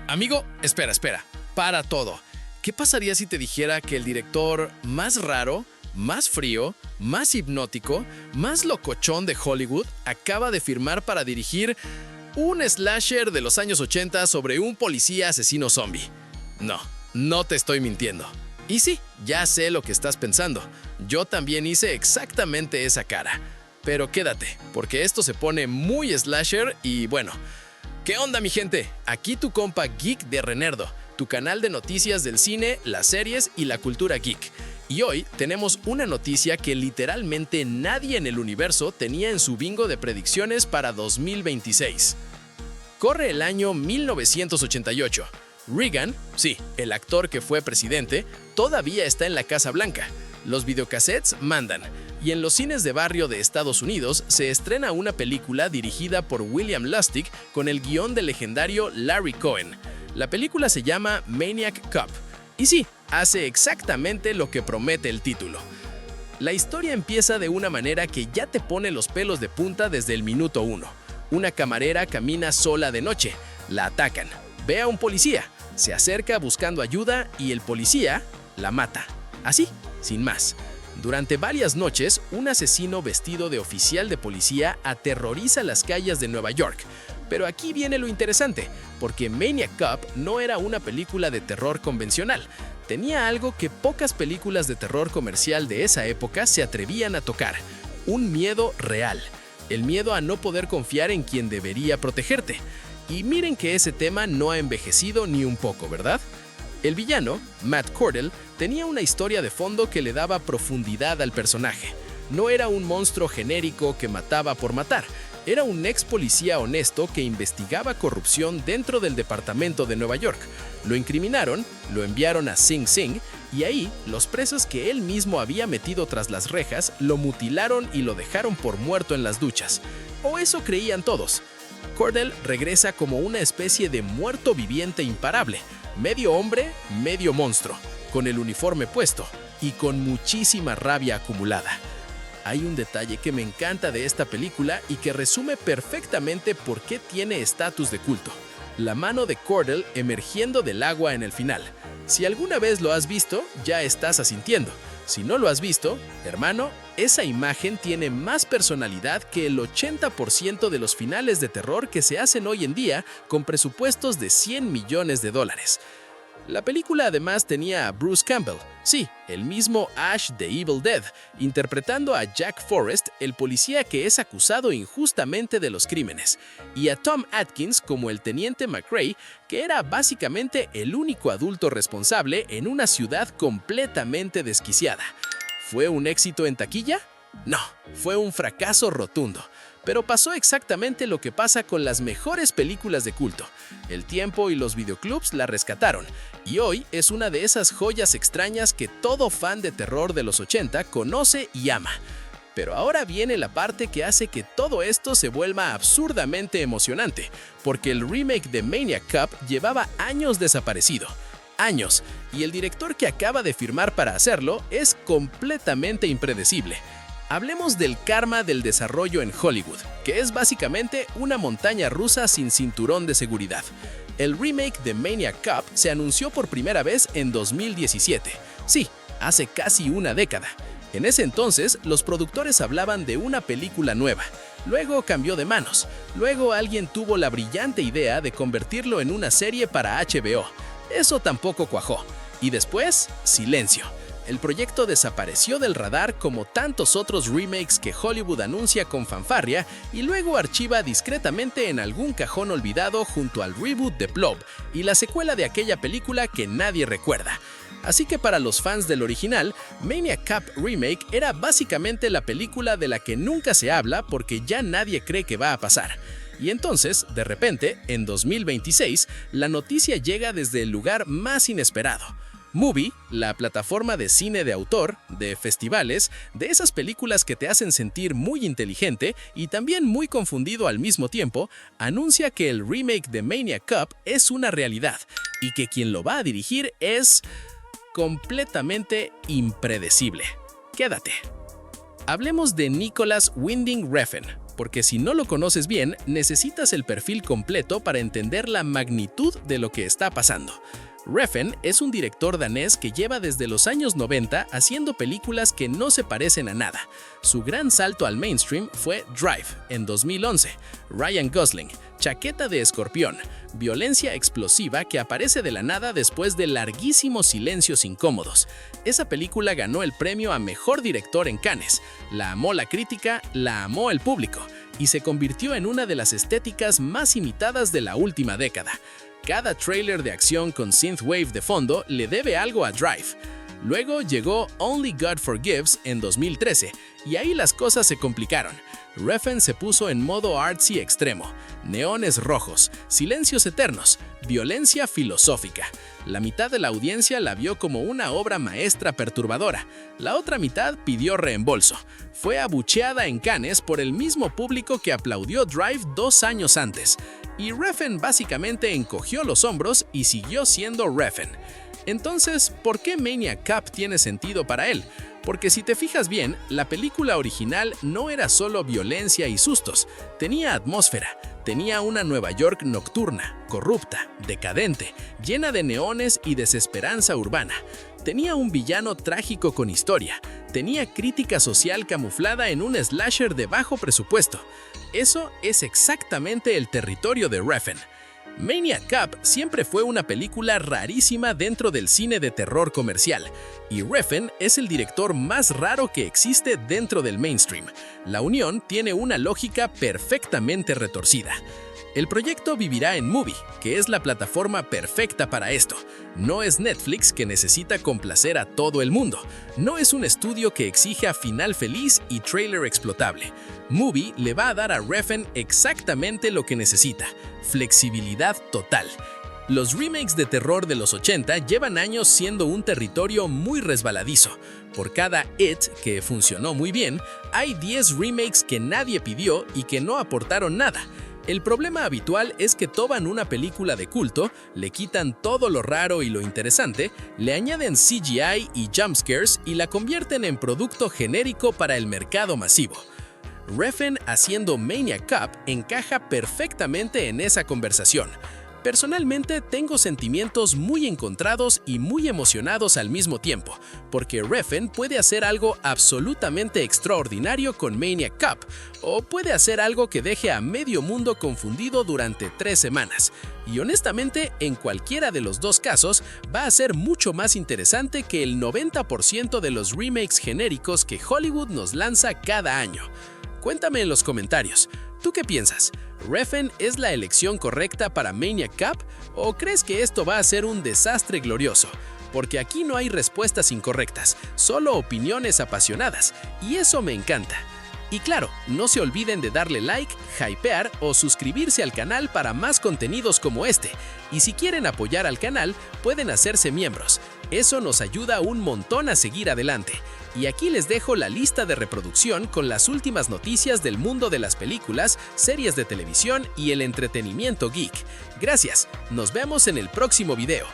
Amigo, espera. Para todo. ¿Qué pasaría si te dijera que el director más raro, más frío, más hipnótico, más locochón de Hollywood acaba de firmar para dirigir un slasher de los años 80 sobre un policía asesino zombie? No te estoy mintiendo. Y sí, ya sé lo que estás pensando. Yo también hice exactamente esa cara. Pero quédate, porque esto se pone muy slasher y bueno. ¿Qué onda, mi gente? Aquí tu compa Geek de Renerdo, tu canal de noticias del cine, las series y la cultura geek. Y hoy tenemos una noticia que literalmente nadie en el universo tenía en su bingo de predicciones para 2026. Corre el año 1988. Reagan, sí, el actor que fue presidente, todavía está en la Casa Blanca. Los videocassettes mandan. Y en los cines de barrio de Estados Unidos se estrena una película dirigida por William Lustig con el guión del legendario Larry Cohen. La película se llama Maniac Cop. Y sí, hace exactamente lo que promete el título. La historia empieza de una manera que ya te pone los pelos de punta desde el minuto 1. Una camarera camina sola de noche. La atacan. Ve a un policía. Se acerca buscando ayuda y el policía la mata. Así, sin más. Durante varias noches, un asesino vestido de oficial de policía aterroriza las calles de Nueva York. Pero aquí viene lo interesante, porque Maniac Cop no era una película de terror convencional. Tenía algo que pocas películas de terror comercial de esa época se atrevían a tocar: un miedo real. El miedo a no poder confiar en quien debería protegerte. Y miren que ese tema no ha envejecido ni un poco, ¿verdad? El villano, Matt Cordell, tenía una historia de fondo que le daba profundidad al personaje. No era un monstruo genérico que mataba por matar. Era un ex policía honesto que investigaba corrupción dentro del departamento de Nueva York. Lo incriminaron, lo enviaron a Sing Sing y ahí los presos que él mismo había metido tras las rejas lo mutilaron y lo dejaron por muerto en las duchas. O eso creían todos. Cordell regresa como una especie de muerto viviente imparable. Medio hombre, medio monstruo, con el uniforme puesto y con muchísima rabia acumulada. Hay un detalle que me encanta de esta película y que resume perfectamente por qué tiene estatus de culto: la mano de Cordell emergiendo del agua en el final. Si alguna vez lo has visto, ya estás asintiendo. Si no lo has visto, hermano, esa imagen tiene más personalidad que el 80% de los finales de terror que se hacen hoy en día con presupuestos de $100 millones. La película además tenía a Bruce Campbell, sí, el mismo Ash de Evil Dead, interpretando a Jack Forrest, el policía que es acusado injustamente de los crímenes, y a Tom Atkins como el teniente McRae, que era básicamente el único adulto responsable en una ciudad completamente desquiciada. ¿Fue un éxito en taquilla? No, fue un fracaso rotundo. Pero pasó exactamente lo que pasa con las mejores películas de culto. El tiempo y los videoclubs la rescataron, y hoy es una de esas joyas extrañas que todo fan de terror de los 80 conoce y ama. Pero ahora viene la parte que hace que todo esto se vuelva absurdamente emocionante, porque el remake de Maniac Cop llevaba años desaparecido. Años, y el director que acaba de firmar para hacerlo es completamente impredecible. Hablemos del karma del desarrollo en Hollywood, que es básicamente una montaña rusa sin cinturón de seguridad. El remake de Maniac Cop se anunció por primera vez en 2017. Sí, hace casi una década. En ese entonces, los productores hablaban de una película nueva. Luego cambió de manos. Luego alguien tuvo la brillante idea de convertirlo en una serie para HBO. Eso tampoco cuajó. Y después, silencio. El proyecto desapareció del radar como tantos otros remakes que Hollywood anuncia con fanfarria y luego archiva discretamente en algún cajón olvidado junto al reboot de Blob y la secuela de aquella película que nadie recuerda. Así que para los fans del original, Maniac Cop Remake era básicamente la película de la que nunca se habla porque ya nadie cree que va a pasar. Y entonces, de repente, en 2026, la noticia llega desde el lugar más inesperado. Movie, la plataforma de cine de autor, de festivales, de esas películas que te hacen sentir muy inteligente y también muy confundido al mismo tiempo, anuncia que el remake de Maniac Cop es una realidad y que quien lo va a dirigir es completamente impredecible. Quédate. Hablemos de Nicolas Winding Refn, porque si no lo conoces bien, necesitas el perfil completo para entender la magnitud de lo que está pasando. Refn es un director danés que lleva desde los años 90 haciendo películas que no se parecen a nada. Su gran salto al mainstream fue Drive, en 2011, Ryan Gosling, chaqueta de escorpión, violencia explosiva que aparece de la nada después de larguísimos silencios incómodos. Esa película ganó el premio a Mejor Director en Cannes, la amó la crítica, la amó el público, y se convirtió en una de las estéticas más imitadas de la última década. Cada tráiler de acción con synthwave de fondo le debe algo a Drive. Luego llegó Only God Forgives en 2013, y ahí las cosas se complicaron. Refn se puso en modo artsy extremo, neones rojos, silencios eternos, violencia filosófica. La mitad de la audiencia la vio como una obra maestra perturbadora, la otra mitad pidió reembolso. Fue abucheada en Cannes por el mismo público que aplaudió Drive 2 años antes, y Refn básicamente encogió los hombros y siguió siendo Refn. Entonces, ¿por qué Maniac Cop tiene sentido para él? Porque si te fijas bien, la película original no era solo violencia y sustos, tenía atmósfera, tenía una Nueva York nocturna, corrupta, decadente, llena de neones y desesperanza urbana. Tenía un villano trágico con historia, tenía crítica social camuflada en un slasher de bajo presupuesto. Eso es exactamente el territorio de Refn. Maniac Cop siempre fue una película rarísima dentro del cine de terror comercial, y Refn es el director más raro que existe dentro del mainstream. La unión tiene una lógica perfectamente retorcida. El proyecto vivirá en Mubi, que es la plataforma perfecta para esto. No es Netflix, que necesita complacer a todo el mundo. No es un estudio que exija final feliz y tráiler explotable. Mubi le va a dar a Refn exactamente lo que necesita: flexibilidad total. Los remakes de terror de los 80 llevan años siendo un territorio muy resbaladizo. Por cada It que funcionó muy bien, hay 10 remakes que nadie pidió y que no aportaron nada. El problema habitual es que toman una película de culto, le quitan todo lo raro y lo interesante, le añaden CGI y jumpscares y la convierten en producto genérico para el mercado masivo. Refn haciendo Maniac Cop encaja perfectamente en esa conversación. Personalmente tengo sentimientos muy encontrados y muy emocionados al mismo tiempo, porque Refn puede hacer algo absolutamente extraordinario con Maniac Cop, o puede hacer algo que deje a medio mundo confundido durante 3 semanas. Y honestamente, en cualquiera de los dos casos, va a ser mucho más interesante que el 90% de los remakes genéricos que Hollywood nos lanza cada año. Cuéntame en los comentarios, ¿tú qué piensas? ¿Refn es la elección correcta para Maniac Cop o crees que esto va a ser un desastre glorioso? Porque aquí no hay respuestas incorrectas, solo opiniones apasionadas, y eso me encanta. Y claro, no se olviden de darle like, hypear o suscribirse al canal para más contenidos como este. Y si quieren apoyar al canal, pueden hacerse miembros. Eso nos ayuda un montón a seguir adelante. Y aquí les dejo la lista de reproducción con las últimas noticias del mundo de las películas, series de televisión y el entretenimiento geek. Gracias, nos vemos en el próximo video.